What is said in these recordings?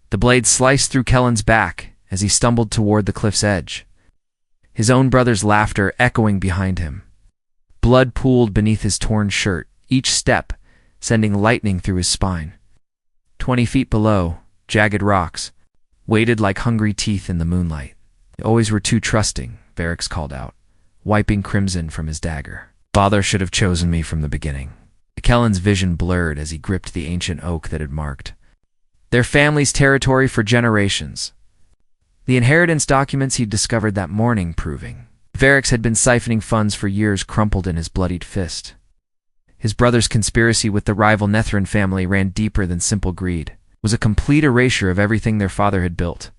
The blade sliced through Kellen's back as he stumbled toward the cliff's edge, his own brother's laughter echoing behind him. Blood pooled beneath his torn shirt, each step sending lightning through his spine. 20 feet below, jagged rocks waited like hungry teeth in the moonlight. "You always were too trusting," Varix called out, wiping crimson from his dagger. "Father should have chosen me from the beginning." Kellen's vision blurred as he gripped the ancient oak that had marked their family's territory for generations. The inheritance documents he'd discovered that morning proving Varix had been siphoning funds for years crumpled in his bloodied fist. His brother's conspiracy with the rival Nethrin family ran deeper than simple greed. It was a complete erasure of everything their father had built.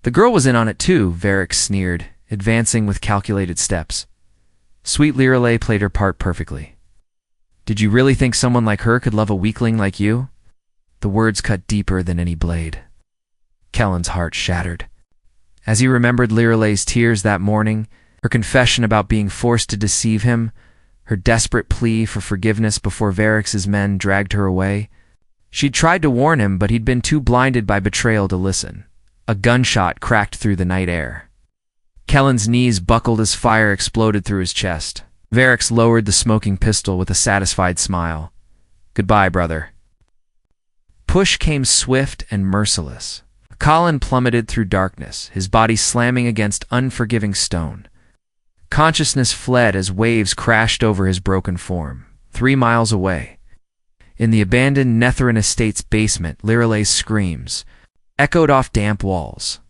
The girl was in on it too, Varix sneered, advancing with calculated steps. Sweet Lirelei played her part perfectly. "Did you really think someone like her could love a weakling like you?" The words cut deeper than any blade. Kellen's heart shattered. As he remembered Lirelei's tears that morning, her confession about being forced to deceive him, her desperate plea for forgiveness before Varix's men dragged her away. She'd tried to warn him, but he'd been too blinded by betrayal to listen. A gunshot cracked through the night air. Kellen's knees buckled as fire exploded through his chest. Varix lowered the smoking pistol with a satisfied smile. "Goodbye, brother." Push came swift and merciless. Colin plummeted through darkness, his body slamming against unforgiving stone. Consciousness fled as waves crashed over his broken form. 3 miles away, in the abandoned Nethrin estate's basement, Lirelei's screams echoed off damp walls.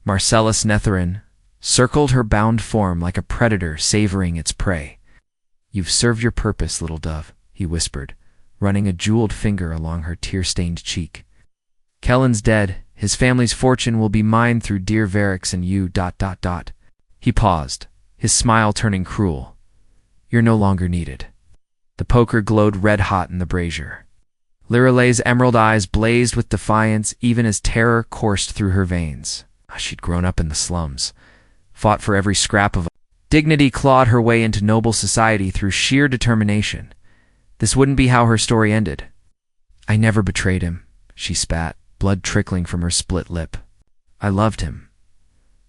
Marcellus Nethrin circled her bound form like a predator savoring its prey. "You've served your purpose, little dove," he whispered, running a jeweled finger along her tear-stained cheek. "Kellen's dead. His family's fortune will be mine through dear Varix and you... He paused, his smile turning cruel. "You're no longer needed." The poker glowed red-hot in the brazier. Lirelei's emerald eyes blazed with defiance even as terror coursed through her veins. She'd grown up in the slums, fought for every scrap of dignity, clawed her way into noble society through sheer determination. This wouldn't be how her story ended. "I never betrayed him," she spat, blood trickling from her split lip. "I loved him."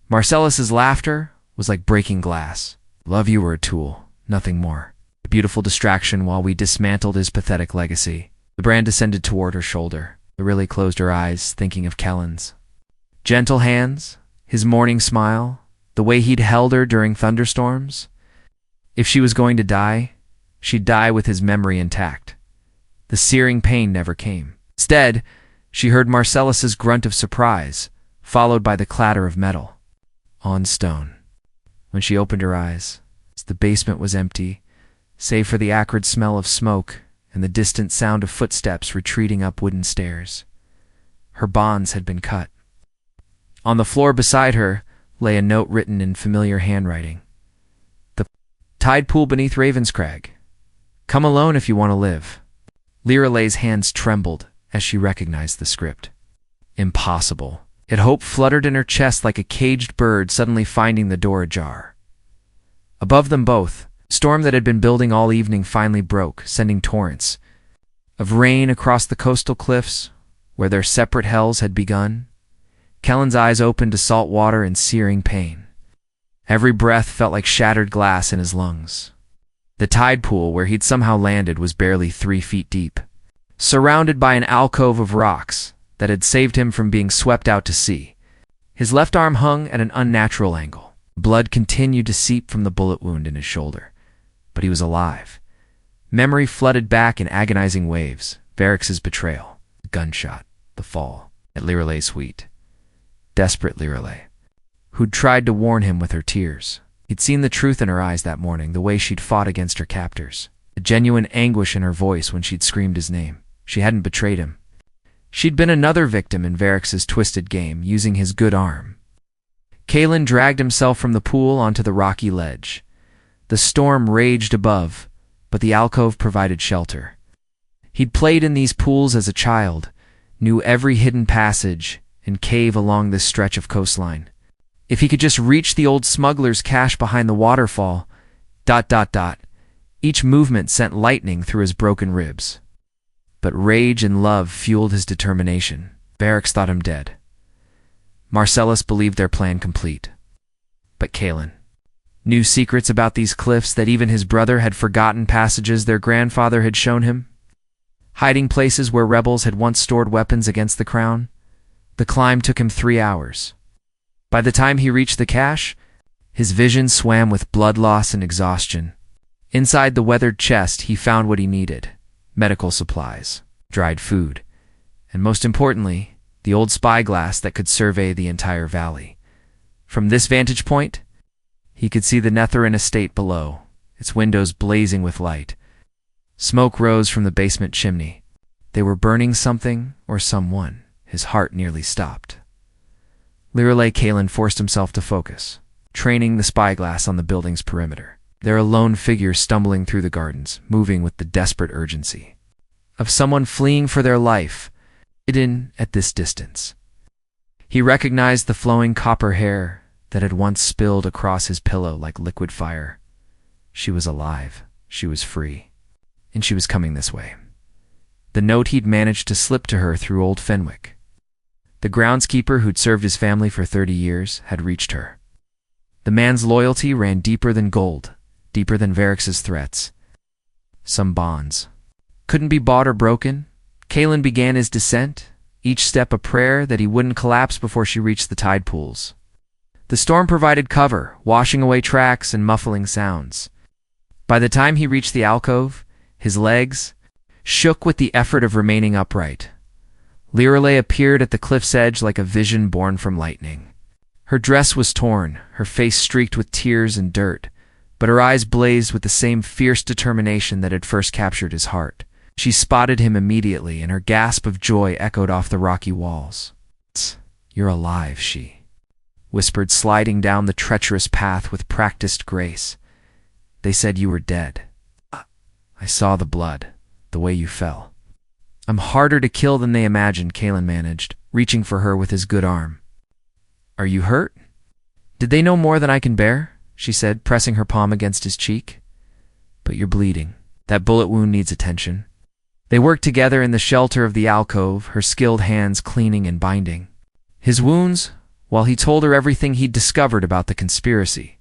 Marcellus's laughter was like breaking glass. "Love, you were a tool, nothing more. A beautiful distraction while we dismantled his pathetic legacy." The brand descended toward her shoulder. Lirelee closed her eyes, thinking of Kellen's gentle hands, his morning smile, the way he'd held her during thunderstorms. If she was going to die, she'd die with his memory intact. The searing pain never came. Instead, she heard Marcellus's grunt of surprise, followed by the clatter of metal on stone. When she opened her eyes, the basement was empty, save for the acrid smell of smoke and the distant sound of footsteps retreating up wooden stairs. Her bonds had been cut. On the floor beside her lay a note written in familiar handwriting. "The tide pool beneath Ravenscrag. Come alone if you want to live." Lirelei's hands trembled as she recognized the script. Impossible. Yet hope fluttered in her chest like a caged bird suddenly finding the door ajar. Above them both, the storm that had been building all evening finally broke, sending torrents of rain across the coastal cliffs where their separate hells had begun. Kellen's eyes opened to salt water and searing pain. Every breath felt like shattered glass in his lungs. The tide pool where he'd somehow landed was barely 3 feet deep, surrounded by an alcove of rocks that had saved him from being swept out to sea. His left arm hung at an unnatural angle. Blood continued to seep from the bullet wound in his shoulder, but he was alive. Memory flooded back in agonizing waves. Varix's betrayal, the gunshot, the fall at Lirelei's suite. Desperate Lirelei, who'd tried to warn him with her tears. He'd seen the truth in her eyes that morning, the way she'd fought against her captors, the genuine anguish in her voice when she'd screamed his name. She hadn't betrayed him. She'd been another victim in Varix's twisted game, using his good arm. Kalen dragged himself from the pool onto the rocky ledge. The storm raged above, but the alcove provided shelter. He'd played in these pools as a child, knew every hidden passage and cave along this stretch of coastline. If he could just reach the old smuggler's cache behind the waterfall... Each movement sent lightning through his broken ribs. But rage and love fueled his determination. Varix thought him dead. Marcellus believed their plan complete. But Callan knew secrets about these cliffs that even his brother had forgotten, passages their grandfather had shown him, hiding places where rebels had once stored weapons against the crown. The climb took him 3 hours. By the time he reached the cache, his vision swam with blood loss and exhaustion. Inside the weathered chest, he found what he needed: medical supplies, dried food, and most importantly, the old spyglass that could survey the entire valley. From this vantage point, he could see the Netherin estate below, its windows blazing with light. Smoke rose from the basement chimney. They were burning something or someone. His heart nearly stopped. Lireley Callan forced himself to focus, training the spyglass on the building's perimeter. There a lone figure stumbling through the gardens, moving with the desperate urgency of someone fleeing for their life, hidden at this distance. He recognized the flowing copper hair that had once spilled across his pillow like liquid fire. She was alive, she was free, and she was coming this way. The note he'd managed to slip to her through old Fenwick. The groundskeeper who'd served his family for 30 years had reached her. The man's loyalty ran deeper than gold, deeper than Varix's threats. Some bonds couldn't be bought or broken. Callan began his descent, each step a prayer that he wouldn't collapse before she reached the tide pools. The storm provided cover, washing away tracks and muffling sounds. By the time he reached the alcove, his legs shook with the effort of remaining upright. Lireley appeared at the cliff's edge like a vision born from lightning. Her dress was torn, her face streaked with tears and dirt, but her eyes blazed with the same fierce determination that had first captured his heart. She spotted him immediately, and her gasp of joy echoed off the rocky walls. "You're alive," she whispered, sliding down the treacherous path with practiced grace. "They said you were dead. I saw the blood, the way you fell." "I'm harder to kill than they imagined," Callan managed, reaching for her with his good arm. "Are you hurt?" "Did they know more than I can bear?" she said, pressing her palm against his cheek. "But you're bleeding. That bullet wound needs attention." They worked together in the shelter of the alcove, her skilled hands cleaning and binding his wounds, while he told her everything he'd discovered about the conspiracy,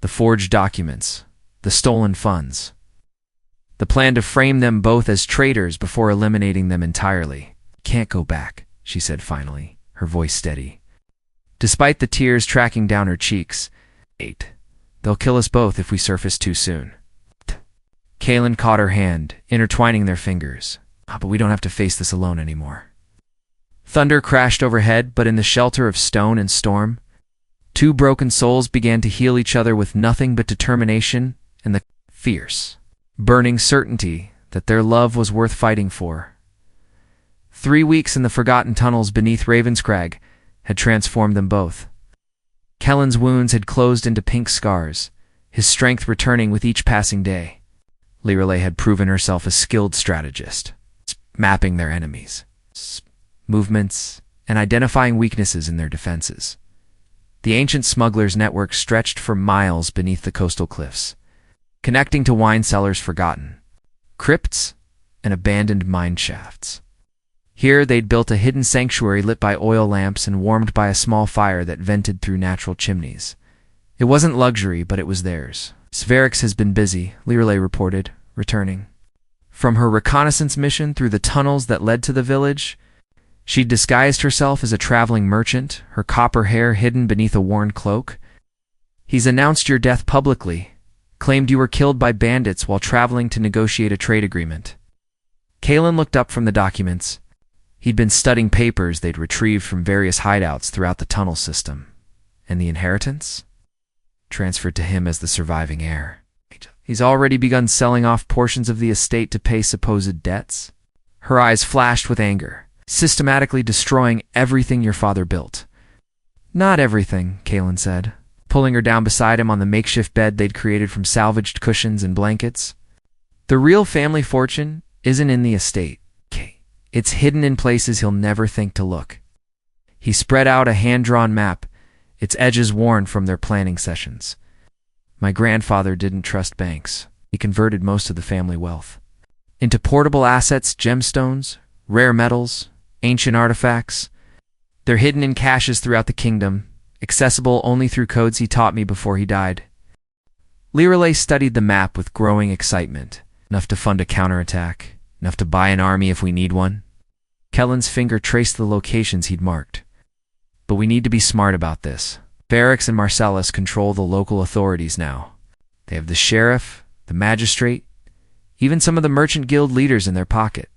the forged documents, the stolen funds, the plan to frame them both as traitors before eliminating them entirely. "Can't go back," she said finally, her voice steady, despite the tears tracking down her cheeks. "They'll kill us both if we surface too soon." Callan caught her hand, intertwining their fingers. "But we don't have to face this alone anymore." Thunder crashed overhead, but in the shelter of stone and storm, two broken souls began to heal each other with nothing but determination and the fierce, burning certainty that their love was worth fighting for. 3 weeks in the forgotten tunnels beneath Ravenscrag had transformed them both. Kellen's wounds had closed into pink scars, his strength returning with each passing day. Lireley had proven herself a skilled strategist, mapping their enemies' movements and identifying weaknesses in their defenses. The ancient smugglers' network stretched for miles beneath the coastal cliffs, connecting to wine cellars forgotten, crypts, and abandoned mine shafts. Here they'd built a hidden sanctuary lit by oil lamps and warmed by a small fire that vented through natural chimneys. It wasn't luxury, but it was theirs. "Varix has been busy," Lireley reported, returning from her reconnaissance mission through the tunnels that led to the village. She'd disguised herself as a traveling merchant, her copper hair hidden beneath a worn cloak. "He's announced your death publicly, claimed you were killed by bandits while traveling to negotiate a trade agreement." Callan looked up from the documents. He'd been studying papers they'd retrieved from various hideouts throughout the tunnel system. And the inheritance? Transferred to him as the surviving heir. He's already begun selling off portions of the estate to pay supposed debts. Her eyes flashed with anger. "Systematically destroying everything your father built." "Not everything," Callan said, pulling her down beside him on the makeshift bed they'd created from salvaged cushions and blankets. "The real family fortune isn't in the estate. It's hidden in places he'll never think to look." He spread out a hand-drawn map, its edges worn from their planning sessions. "My grandfather didn't trust banks. He converted most of the family wealth into portable assets, gemstones, rare metals, ancient artifacts. They're hidden in caches throughout the kingdom, accessible only through codes he taught me before he died. Lireley studied the map with growing excitement. Enough to fund a counterattack, enough to buy an army if we need one. Kellen's finger traced the locations he'd marked. But we need to be smart about this. Varix and Marcellus control the local authorities now. They have the sheriff, the magistrate, even some of the merchant guild leaders in their pocket.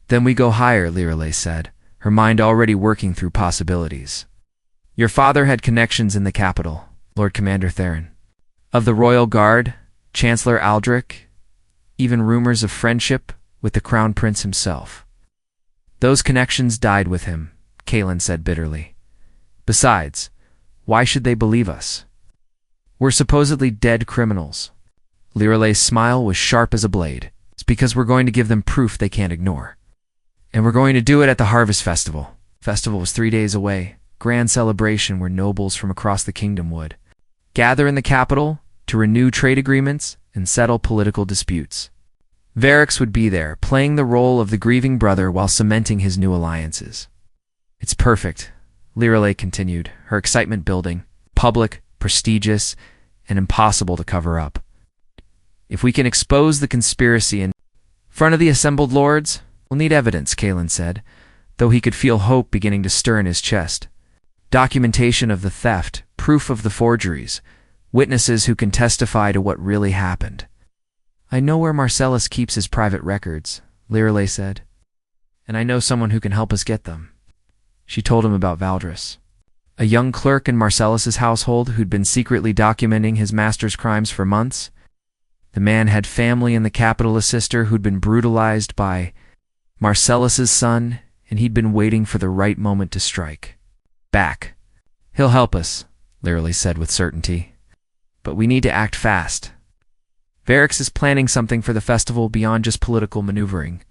Then we go higher, Lireley said, her mind already working through possibilities. Your father had connections in the capital, Lord Commander Theron. Of the Royal Guard, Chancellor Aldrich, even rumors of friendship with the Crown Prince himself. Those connections died with him, Cailan said bitterly. Besides, why should they believe us? We're supposedly dead criminals. Lireley's smile was sharp as a blade. It's because we're going to give them proof they can't ignore. And we're going to do it at the Harvest Festival. Festival was 3 days away. Grand celebration where nobles from across the kingdom would gather in the capital to renew trade agreements and settle political disputes. Varix would be there, playing the role of the grieving brother while cementing his new alliances. It's perfect, Lireley continued, her excitement building. Public, prestigious, and impossible to cover up. If we can expose the conspiracy in front of the assembled lords, we'll need evidence, Cailan said, though he could feel hope beginning to stir in his chest. Documentation of the theft, proof of the forgeries, witnesses who can testify to what really happened. I know where Marcellus keeps his private records, Lireley said, and I know someone who can help us get them. She told him about Valdris, a young clerk in Marcellus's household who'd been secretly documenting his master's crimes for months. The man had family in the capital, a sister who'd been brutalized by Marcellus's son, and he'd been waiting for the right moment to strike back. He'll help us, Lireley said with certainty. But we need to act fast. Varix is planning something for the festival beyond just political maneuvering.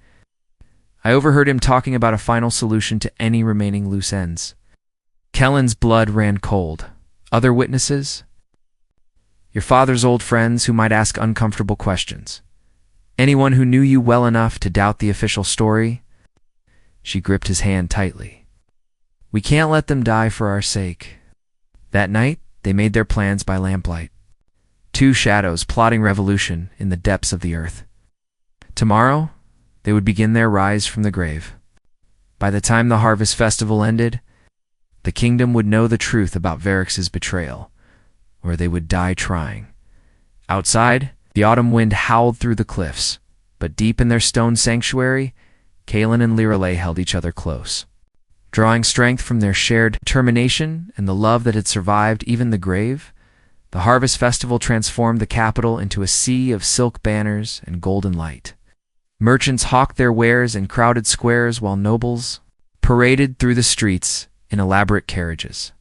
I overheard him talking about a final solution to any remaining loose ends. Kellen's blood ran cold. Other witnesses? Your father's old friends who might ask uncomfortable questions. Anyone who knew you well enough to doubt the official story? She gripped his hand tightly. We can't let them die for our sake. That night, they made their plans by lamplight. Two shadows plotting revolution in the depths of the earth. Tomorrow, they would begin their rise from the grave. By the time the Harvest Festival ended, the kingdom would know the truth about Varix's betrayal, or they would die trying. Outside, the autumn wind howled through the cliffs, but deep in their stone sanctuary, Cailan and Lireley held each other close. Drawing strength from their shared determination and the love that had survived even the grave, the Harvest Festival transformed the capital into a sea of silk banners and golden light. Merchants hawked their wares in crowded squares while nobles paraded through the streets in elaborate carriages.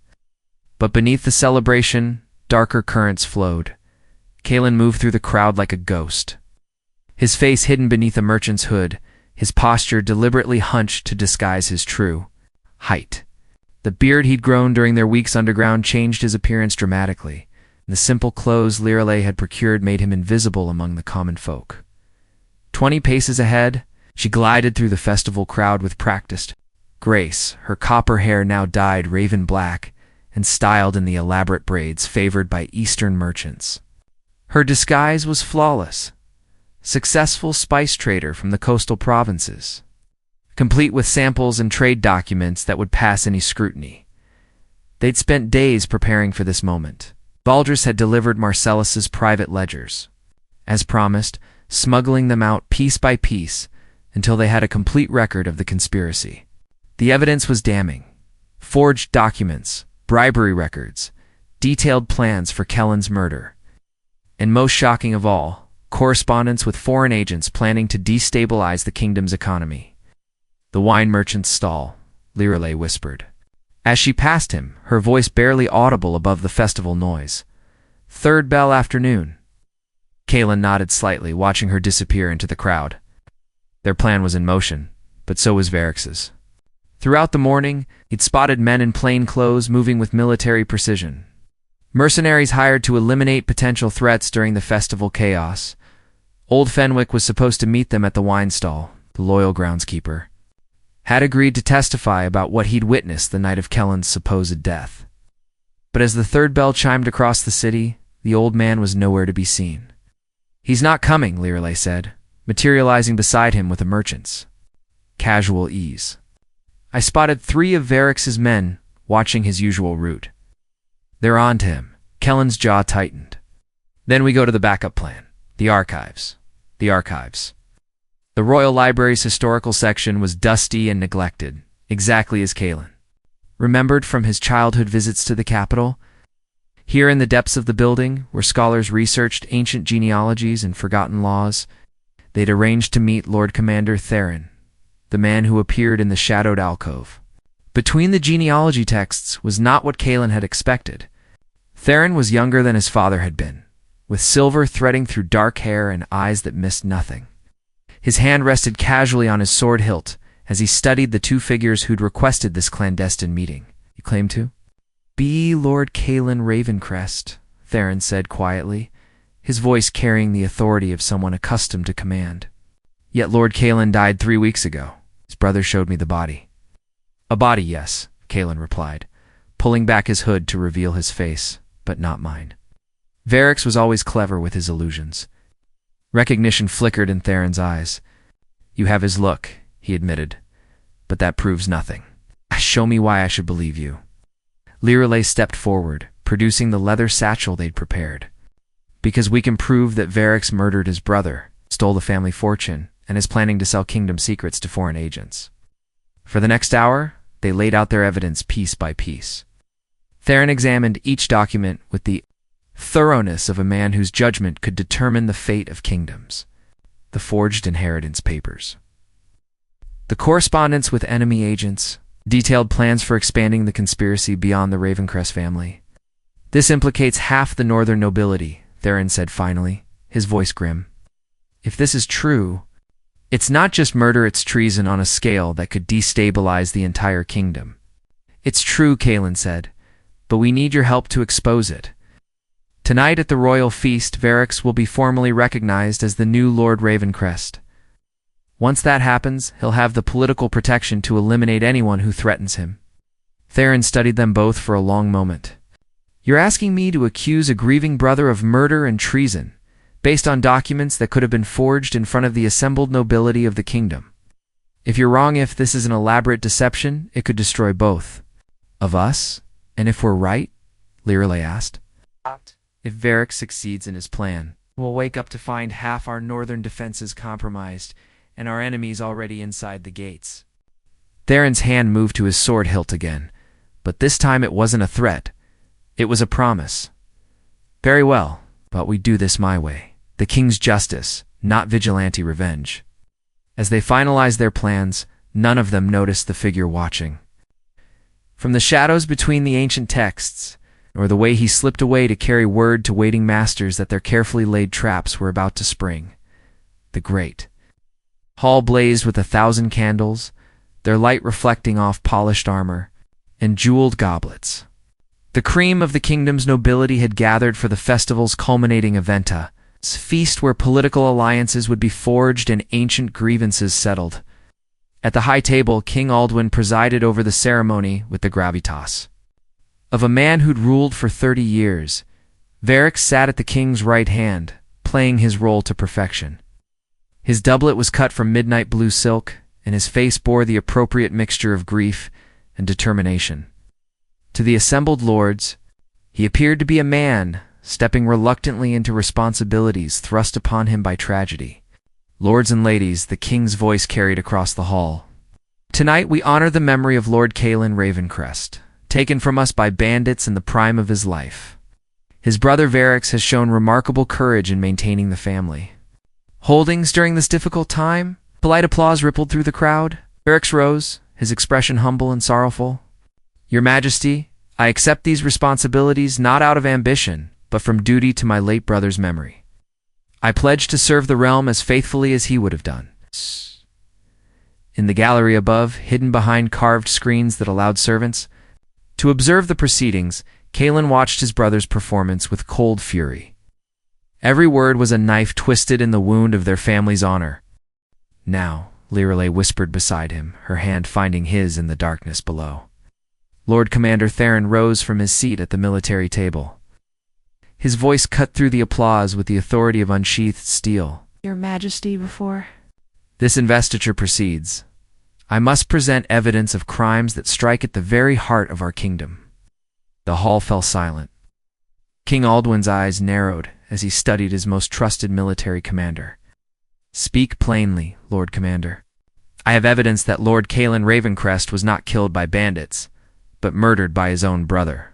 But beneath the celebration, darker currents flowed. Cailan moved through the crowd like a ghost. His face hidden beneath a merchant's hood, his posture deliberately hunched to disguise his true height. The beard he'd grown during their weeks underground changed his appearance dramatically. The simple clothes Lireley had procured made him invisible among the common folk. 20 paces ahead, she glided through the festival crowd with practiced grace, her copper hair now dyed raven black and styled in the elaborate braids favored by Eastern merchants. Her disguise was flawless. Successful spice trader from the coastal provinces, complete with samples and trade documents that would pass any scrutiny. They'd spent days preparing for this moment. Valdris had delivered Marcellus's private ledgers, as promised, smuggling them out piece by piece until they had a complete record of the conspiracy. The evidence was damning. Forged documents, bribery records, detailed plans for Kellen's murder, and most shocking of all, correspondence with foreign agents planning to destabilize the kingdom's economy. The wine merchant's stall, Lireley whispered. As she passed him, her voice barely audible above the festival noise. Third bell afternoon. Cailan nodded slightly, watching her disappear into the crowd. Their plan was in motion, but so was Varix's. Throughout the morning, he'd spotted men in plain clothes moving with military precision. Mercenaries hired to eliminate potential threats during the festival chaos. Old Fenwick was supposed to meet them at the wine stall, the loyal groundskeeper. had agreed to testify about what he'd witnessed the night of Kellen's supposed death. But as the third bell chimed across the city, the old man was nowhere to be seen. "He's not coming," Leerley said, materializing beside him with a merchant's casual ease. "I spotted 3 of Variks's men watching his usual route. They're on to him." Kellen's jaw tightened. "Then we go to the backup plan. The archives. The archives." The Royal Library's historical section was dusty and neglected, exactly as Kellen remembered from his childhood visits to the capital. Here in the depths of the building, where scholars researched ancient genealogies and forgotten laws, they'd arranged to meet Lord Commander Theron, the man who appeared in the shadowed alcove. Between the genealogy texts was not what Kellen had expected. Theron was younger than his father had been, with silver threading through dark hair and eyes that missed nothing. His hand rested casually on his sword hilt as he studied the 2 figures who'd requested this clandestine meeting. "He claimed to be Lord Kellen Ravencrest," Theron said quietly, his voice carrying the authority of someone accustomed to command. "Yet Lord Kellen died 3 weeks ago. His brother showed me the body." "A body, yes," Kellen replied, pulling back his hood to reveal his face, "but not mine." Variks was always clever with his illusions. Recognition flickered in Theron's eyes. "You have his look," he admitted, "but that proves nothing. Show me why I should believe you." Leerley stepped forward, producing the leather satchel they'd prepared. "Because we can prove that Variks murdered his brother, stole the family fortune, and is planning to sell kingdom secrets to foreign agents." For the next hour, they laid out their evidence piece by piece. Theron examined each document with the thoroughness of a man whose judgment could determine the fate of kingdoms. The forged inheritance papers, the correspondence with enemy agents, detailed plans for expanding the conspiracy beyond the Ravencrest family. "This implicates half the northern nobility," Theron said finally, his voice grim. "If this is true, it's not just murder, it's treason on a scale that could destabilize the entire kingdom." "It's true," Kellen said, "but we need your help to expose it. Tonight at the royal feast, Variks will be formally recognized as the new Lord Ravencrest. Once that happens, he'll have the political protection to eliminate anyone who threatens him." Theron studied them both for a long moment. "You're asking me to accuse a grieving brother of murder and treason, based on documents that could have been forged in front of the assembled nobility of the kingdom. If you're wrong, if this is an elaborate deception, it could destroy both of us. And if we're right?" Leerley asked. "If Variks succeeds in his plan, we'll wake up to find half our northern defenses compromised and our enemies already inside the gates." Theron's hand moved to his sword hilt again, but this time it wasn't a threat. It was a promise. "Very well, but we do this my way. The king's justice, not vigilante revenge." As they finalized their plans, none of them noticed the figure watching. From the shadows between the ancient texts, or the way he slipped away to carry word to waiting masters that their carefully laid traps were about to spring, the great hall blazed with 1,000 candles, their light reflecting off polished armor and jeweled goblets. The cream of the kingdom's nobility had gathered for the festival's culminating event, a feast where political alliances would be forged and ancient grievances settled. At the high table, King Aldwin presided over the ceremony with the gravitas of a man who'd ruled for 30 years. Variks sat at the king's right hand, playing his role to perfection. His doublet was cut from midnight blue silk, and his face bore the appropriate mixture of grief and determination. To the assembled lords, he appeared to be a man stepping reluctantly into responsibilities thrust upon him by tragedy. "Lords and ladies," the king's voice carried across the hall, "tonight we honor the memory of Lord Kellen Ravencrest, taken from us by bandits in the prime of his life. His brother Variks has shown remarkable courage in maintaining the family holdings during this difficult time." Polite applause rippled through the crowd. Variks rose, his expression humble and sorrowful. "Your Majesty, I accept these responsibilities not out of ambition, but from duty to my late brother's memory. I pledge to serve the realm as faithfully as he would have done." In the gallery above, hidden behind carved screens that allowed servants to observe the proceedings, Kellen watched his brother's performance with cold fury. Every word was a knife twisted in the wound of their family's honor. "Now, Lirelei whispered beside him, her hand finding his in the darkness below. Lord Commander Theron rose from his seat at the military table. His voice cut through the applause with the authority of unsheathed steel. Your Majesty before. This investiture proceeds. I must present evidence of crimes that strike at the very heart of our kingdom. The hall fell silent. King Aldwin's eyes narrowed as he studied his most trusted military commander. Speak plainly, Lord Commander. I have evidence that Lord Calen Ravencrest was not killed by bandits, but murdered by his own brother.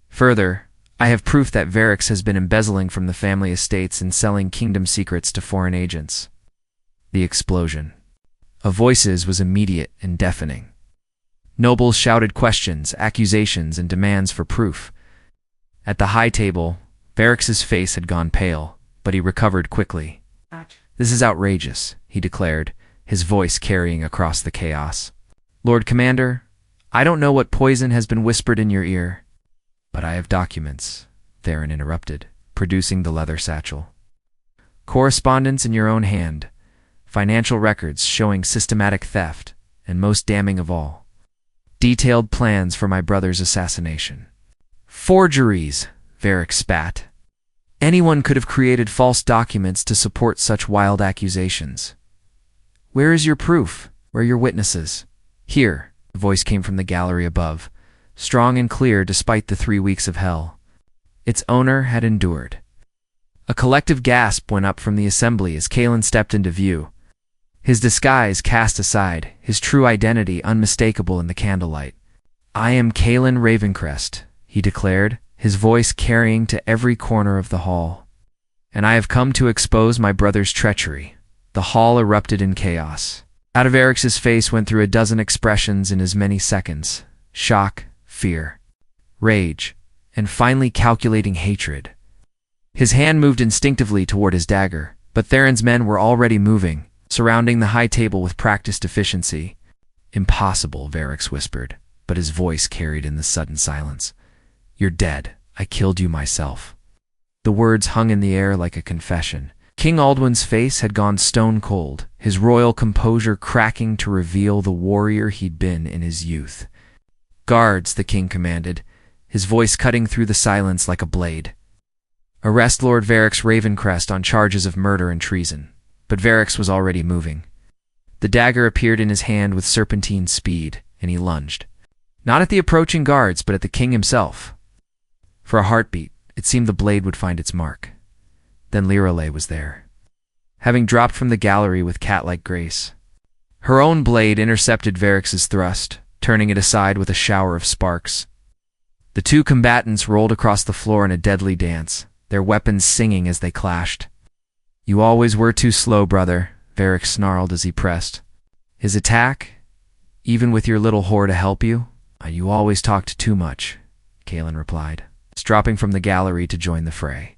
Further, I have proof that Varix has been embezzling from the family estates and selling kingdom secrets to foreign agents. The explosion of voices was immediate and deafening. Nobles shouted questions, accusations, and demands for proof. At the high table, Varix's face had gone pale, but he recovered quickly. This is outrageous, he declared, his voice carrying across the chaos. Lord Commander, I don't know what poison has been whispered in your ear, but I have documents, Theron interrupted, producing the leather satchel. Correspondence in your own hand, financial records showing systematic theft, and most damning of all, detailed plans for my brother's assassination. Forgeries, Varix spat. Anyone could have created false documents to support such wild accusations. Where is your proof? Where are your witnesses? Here, the voice came from the gallery above, strong and clear despite the 3 weeks of hell. Its owner had endured. A collective gasp went up from the assembly as Calen stepped into view. His disguise cast aside, his true identity unmistakable in the candlelight. I am Calen Ravencrest, he declared, his voice carrying to every corner of the hall. And I have come to expose my brother's treachery. The hall erupted in chaos. Out of Varix's face went through a dozen expressions in as many seconds. Shock, fear, rage, and finally calculating hatred. His hand moved instinctively toward his dagger, but Theron's men were already moving, surrounding the high table with practiced efficiency. Impossible, Varix whispered, but his voice carried in the sudden silence. You're dead. I killed you myself. The words hung in the air like a confession. King Aldwin's face had gone stone cold, his royal composure cracking to reveal the warrior he'd been in his youth. Guards, the king commanded, his voice cutting through the silence like a blade. Arrest Lord Varix Ravencrest on charges of murder and treason. But Varix was already moving. The dagger appeared in his hand with serpentine speed, and he lunged. Not at the approaching guards, but at the king himself. For a heartbeat, it seemed the blade would find its mark. Then Lirelei was there, having dropped from the gallery with cat-like grace. Her own blade intercepted Varix's thrust, turning it aside with a shower of sparks. The two combatants rolled across the floor in a deadly dance, their weapons singing as they clashed. You always were too slow, brother, Varix snarled as he pressed. His attack? Even with your little whore to help you? You always talked too much, Calen replied, dropping from the gallery to join the fray.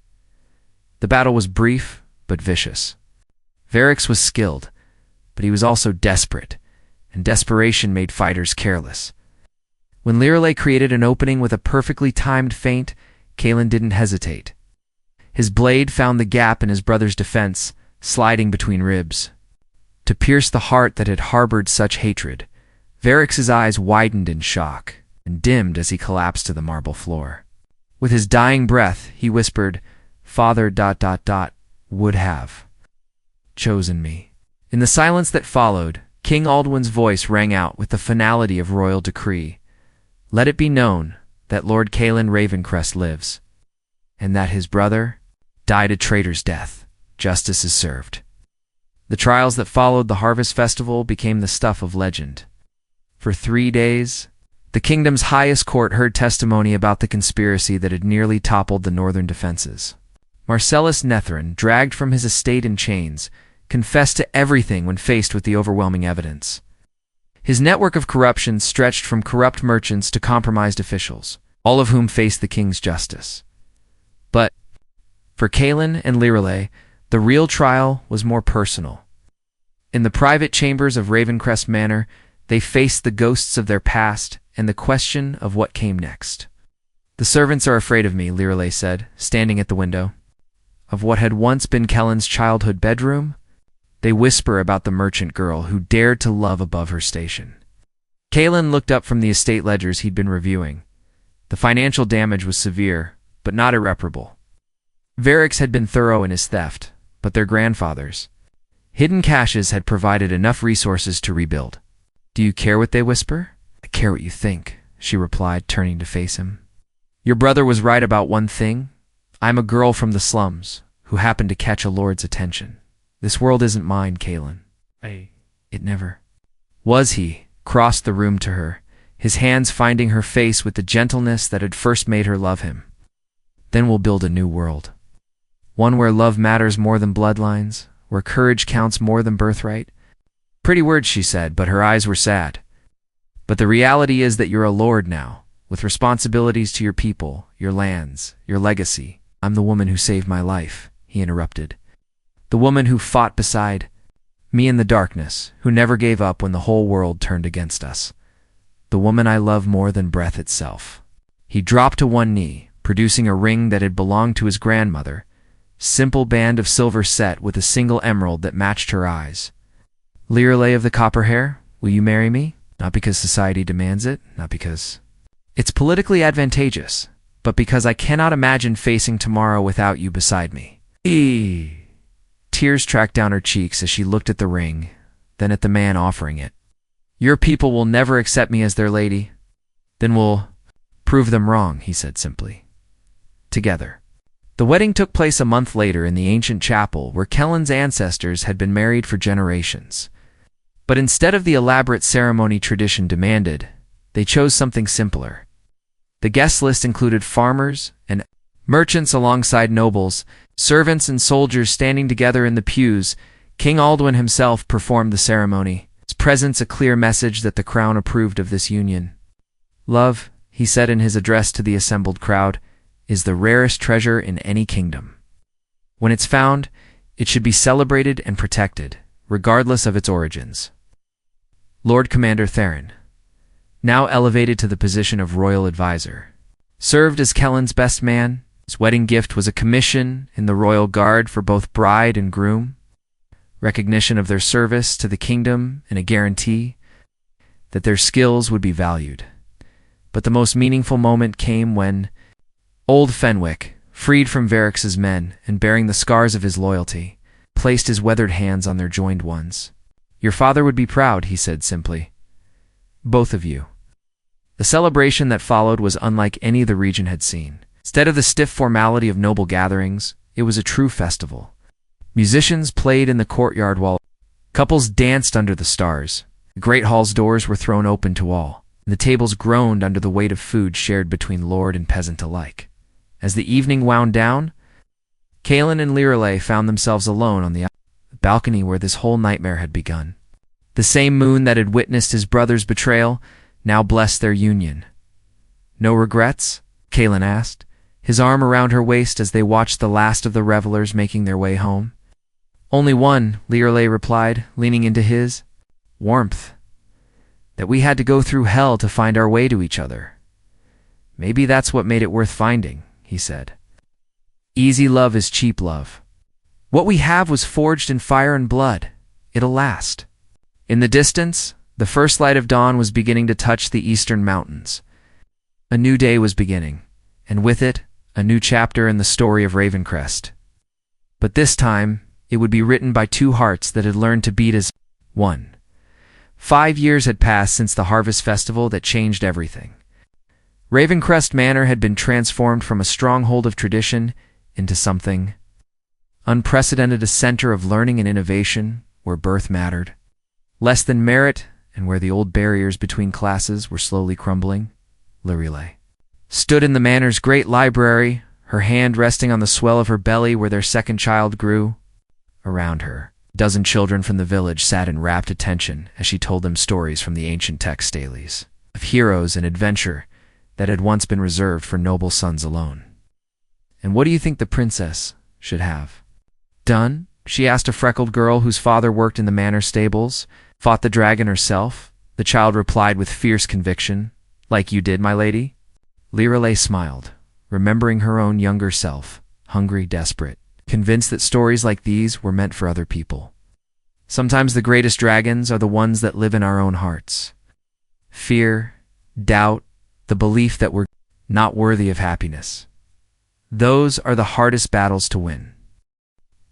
The battle was brief, but vicious. Varix was skilled, but he was also desperate, and desperation made fighters careless. When Lirelei created an opening with a perfectly timed feint, Calen didn't hesitate. His blade found the gap in his brother's defense, sliding between ribs. To pierce the heart that had harbored such hatred, Varix's eyes widened in shock and dimmed as he collapsed to the marble floor. With his dying breath, he whispered, Father ... would have chosen me. In the silence that followed, King Aldwin's voice rang out with the finality of royal decree. Let it be known that Lord Calen Ravencrest lives, and that his brother died a traitor's death. Justice is served. The trials that followed the Harvest Festival became the stuff of legend. For 3 days, the kingdom's highest court heard testimony about the conspiracy that had nearly toppled the northern defenses. Marcellus Nethrin, dragged from his estate in chains, confessed to everything when faced with the overwhelming evidence. His network of corruption stretched from corrupt merchants to compromised officials, all of whom faced the king's justice. But for Calen and Lirelei, the real trial was more personal. In the private chambers of Ravencrest Manor, they faced the ghosts of their past and the question of what came next. The servants are afraid of me, Lirelei said, standing at the window. Of what had once been Kellen's childhood bedroom? They whisper about the merchant girl who dared to love above her station. Kalen looked up from the estate ledgers he'd been reviewing. The financial damage was severe, but not irreparable. Varix had been thorough in his theft, but their grandfathers' hidden caches had provided enough resources to rebuild. "Do you care what they whisper?" "I care what you think," she replied, turning to face him. "Your brother was right about one thing. I'm a girl from the slums who happened to catch a lord's attention. This world isn't mine, Kalen. It never was." He crossed the room to her, his hands finding her face with the gentleness that had first made her love him. "Then we'll build a new world. One where love matters more than bloodlines, where courage counts more than birthright." Pretty words, she said, but her eyes were sad. "But the reality is that you're a lord now, with responsibilities to your people, your lands, your legacy." "I'm the woman who saved my life," he interrupted. "The woman who fought beside me in the darkness, who never gave up when the whole world turned against us. The woman I love more than breath itself." He dropped to one knee, producing a ring that had belonged to his grandmother, simple band of silver set with a single emerald that matched her eyes. "Lirelei of the Copper Hair, will you marry me? Not because society demands it, not because it's politically advantageous, but because I cannot imagine facing tomorrow without you beside me." Tears tracked down her cheeks as she looked at the ring, then at the man offering it. "Your people will never accept me as their lady." "Then we'll prove them wrong," he said simply. Together. The wedding took place a month later in the ancient chapel where Kellen's ancestors had been married for generations. But instead of the elaborate ceremony tradition demanded, they chose something simpler. The guest list included farmers and merchants alongside nobles, servants and soldiers standing together in the pews. King Alduin himself performed the ceremony, his presence a clear message that the crown approved of this union. "Love," he said in his address to the assembled crowd, "is the rarest treasure in any kingdom. When it's found, it should be celebrated and protected, regardless of its origins." Lord Commander Theron, now elevated to the position of royal advisor, served as Kellen's best man. His wedding gift was a commission in the royal guard for both bride and groom, recognition of their service to the kingdom, and a guarantee that their skills would be valued. But the most meaningful moment came when old Fenwick, freed from Varix's men and bearing the scars of his loyalty, placed his weathered hands on their joined ones. "Your father would be proud," he said simply. "Both of you." The celebration that followed was unlike any the region had seen. Instead of the stiff formality of noble gatherings, it was a true festival. Musicians played in the courtyard while couples danced under the stars. The great hall's doors were thrown open to all, and the tables groaned under the weight of food shared between lord and peasant alike. As the evening wound down, Kalen and Lirelei found themselves alone on the balcony where this whole nightmare had begun. The same moon that had witnessed his brother's betrayal now blessed their union. "No regrets?" Kalen asked, his arm around her waist as they watched the last of the revelers making their way home. "Only one," Lirelei replied, leaning into his. "Warmth. That we had to go through hell to find our way to each other. Maybe that's what made it worth finding," he said. "Easy love is cheap love. What we have was forged in fire and blood. It'll last." In the distance, the first light of dawn was beginning to touch the eastern mountains. A new day was beginning, and with it, a new chapter in the story of Ravencrest. But this time, it would be written by two hearts that had learned to beat as one. 5 years had passed since the Harvest Festival that changed everything. Ravencrest Manor had been transformed from a stronghold of tradition into something unprecedented, a center of learning and innovation where birth mattered less than merit and where the old barriers between classes were slowly crumbling. Lirelei stood in the manor's great library, her hand resting on the swell of her belly where their second child grew. Around her, a dozen children from the village sat in rapt attention as she told them stories from the ancient text stales of heroes and adventure that had once been reserved for noble sons alone. "And what do you think the princess should have done?" she asked a freckled girl whose father worked in the manor stables. "Fought the dragon herself," the child replied with fierce conviction. "Like you did, my lady?" Lirelei smiled, remembering her own younger self, hungry, desperate, convinced that stories like these were meant for other people. Sometimes the greatest dragons are the ones that live in our own hearts. Fear, doubt, the belief that we're not worthy of happiness. Those are the hardest battles to win.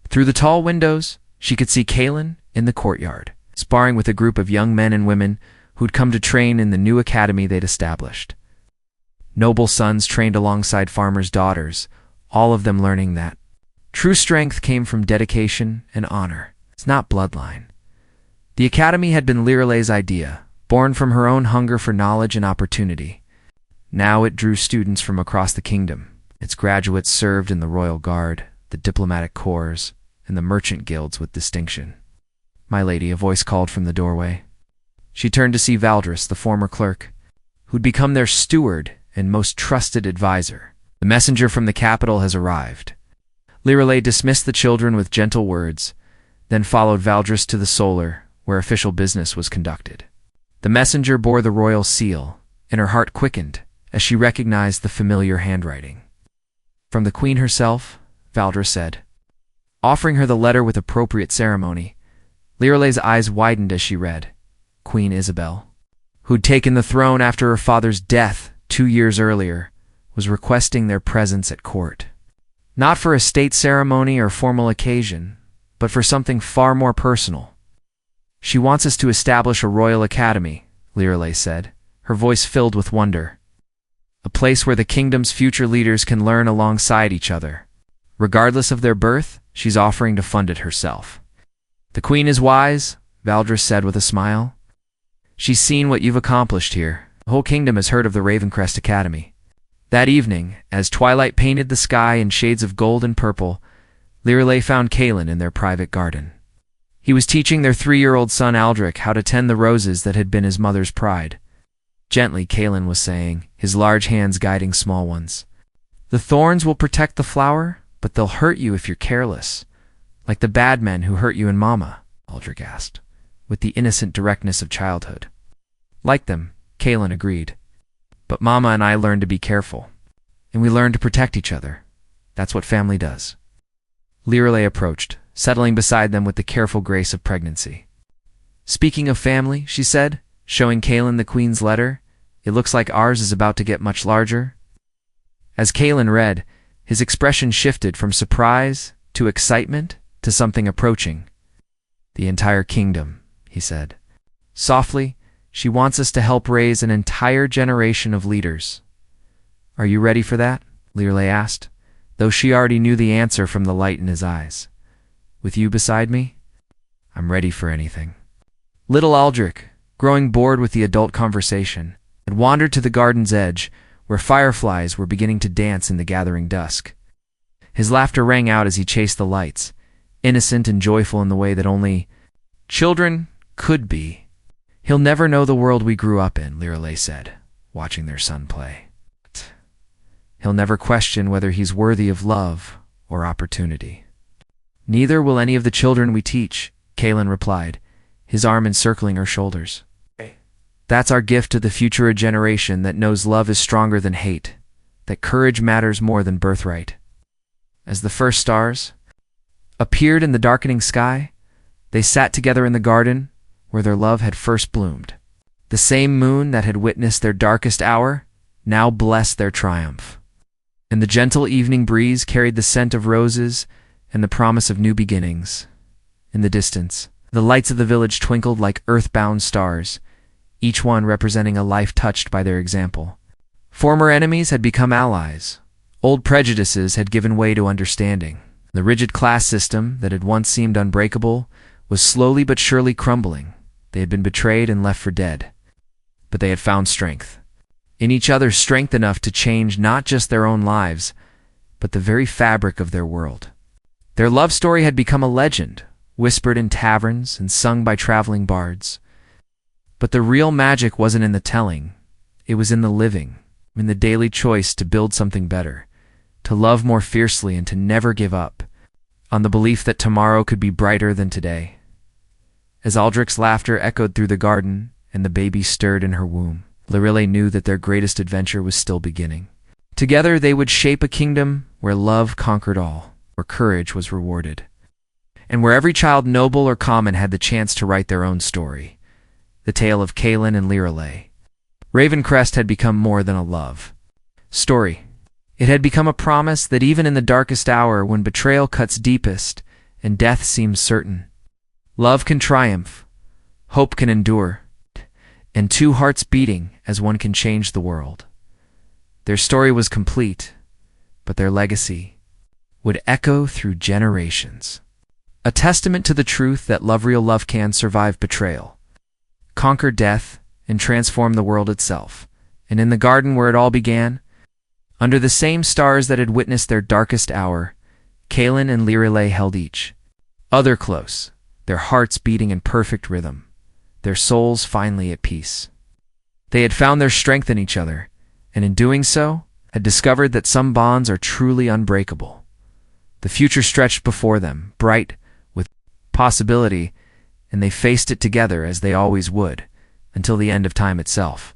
Through the tall windows, she could see Kaelin in the courtyard, sparring with a group of young men and women who'd come to train in the new academy they'd established. Noble sons trained alongside farmers' daughters, all of them learning that true strength came from dedication and honor. It's not bloodline. The academy had been Liralay's idea, born from her own hunger for knowledge and opportunity. Now it drew students from across the kingdom. Its graduates served in the royal guard, the diplomatic corps, and the merchant guilds with distinction. "My lady," a voice called from the doorway. She turned to see Valdris, the former clerk, who'd become their steward and most trusted advisor. "The messenger from the capital has arrived." Liralay dismissed the children with gentle words, then followed Valdris to the solar, where official business was conducted. The messenger bore the royal seal, and her heart quickened as she recognized the familiar handwriting. "From the queen herself," Valdris said. Offering her the letter with appropriate ceremony, Liralay's eyes widened as she read. Queen Isabel, who'd taken the throne after her father's death 2 years earlier, was requesting their presence at court. Not for a state ceremony or formal occasion, but for something far more personal. "She wants us to establish a royal academy," Liralay said, her voice filled with wonder. "A place where the kingdom's future leaders can learn alongside each other. Regardless of their birth, she's offering to fund it herself." "The queen is wise," Valdris said with a smile. "She's seen what you've accomplished here. The whole kingdom has heard of the Ravencrest Academy." That evening, as twilight painted the sky in shades of gold and purple, Liralay found Kaelin in their private garden. He was teaching their 3-year-old son Aldrich how to tend the roses that had been his mother's pride. Gently, Kaelin was saying, his large hands guiding small ones. "The thorns will protect the flower, but they'll hurt you if you're careless. Like the bad men who hurt you and Mama," Aldrich asked, with the innocent directness of childhood. "Like them," Kaelin agreed. "But Mama and I learned to be careful. And we learned to protect each other. That's what family does." Liralay approached, settling beside them with the careful grace of pregnancy. "Speaking of family," she said, showing Kaelin the queen's letter, "it looks like ours is about to get much larger." As Kaelin read, his expression shifted from surprise to excitement to something approaching. "The entire kingdom," he said. Softly, "She wants us to help raise an entire generation of leaders." "Are you ready for that?" Liralay asked, though she already knew the answer from the light in his eyes. "With you beside me? I'm ready for anything." Little Aldrich, growing bored with the adult conversation, had wandered to the garden's edge, where fireflies were beginning to dance in the gathering dusk. His laughter rang out as he chased the lights, innocent and joyful in the way that only children could be. "He'll never know the world we grew up in," Liralay said, watching their son play. "He'll never question whether he's worthy of love or opportunity." "Neither will any of the children we teach," Kaelin replied, his arm encircling her shoulders. "That's our gift to the future generation that knows love is stronger than hate, that courage matters more than birthright." As the first stars appeared in the darkening sky, they sat together in the garden where their love had first bloomed. The same moon that had witnessed their darkest hour now blessed their triumph. And the gentle evening breeze carried the scent of roses and the promise of new beginnings. In the distance, the lights of the village twinkled like earth-bound stars, each one representing a life touched by their example. Former enemies had become allies. Old prejudices had given way to understanding. The rigid class system that had once seemed unbreakable was slowly but surely crumbling. They had been betrayed and left for dead. But they had found strength. In each other, strength enough to change not just their own lives, but the very fabric of their world. Their love story had become a legend, whispered in taverns and sung by traveling bards. But the real magic wasn't in the telling. It was in the living, in the daily choice to build something better, to love more fiercely and to never give up, on the belief that tomorrow could be brighter than today. As Aldrich's laughter echoed through the garden and the baby stirred in her womb, Liralay knew that their greatest adventure was still beginning. Together they would shape a kingdom where love conquered all, where courage was rewarded, and where every child, noble or common, had the chance to write their own story. The tale of Kalin and Lirelei. Ravencrest had become more than a love story. It had become a promise that even in the darkest hour, when betrayal cuts deepest and death seems certain, love can triumph, hope can endure, and two hearts beating as one can change the world. Their story was complete, but their legacy would echo through generations. A testament to the truth that real love can survive betrayal, conquer death, and transform the world itself. And in the garden where it all began, under the same stars that had witnessed their darkest hour, Kalin and Lirelei held each other close, their hearts beating in perfect rhythm, their souls finally at peace. They had found their strength in each other, and in doing so, had discovered that some bonds are truly unbreakable. The future stretched before them, bright with possibility, and they faced it together as they always would, until the end of time itself.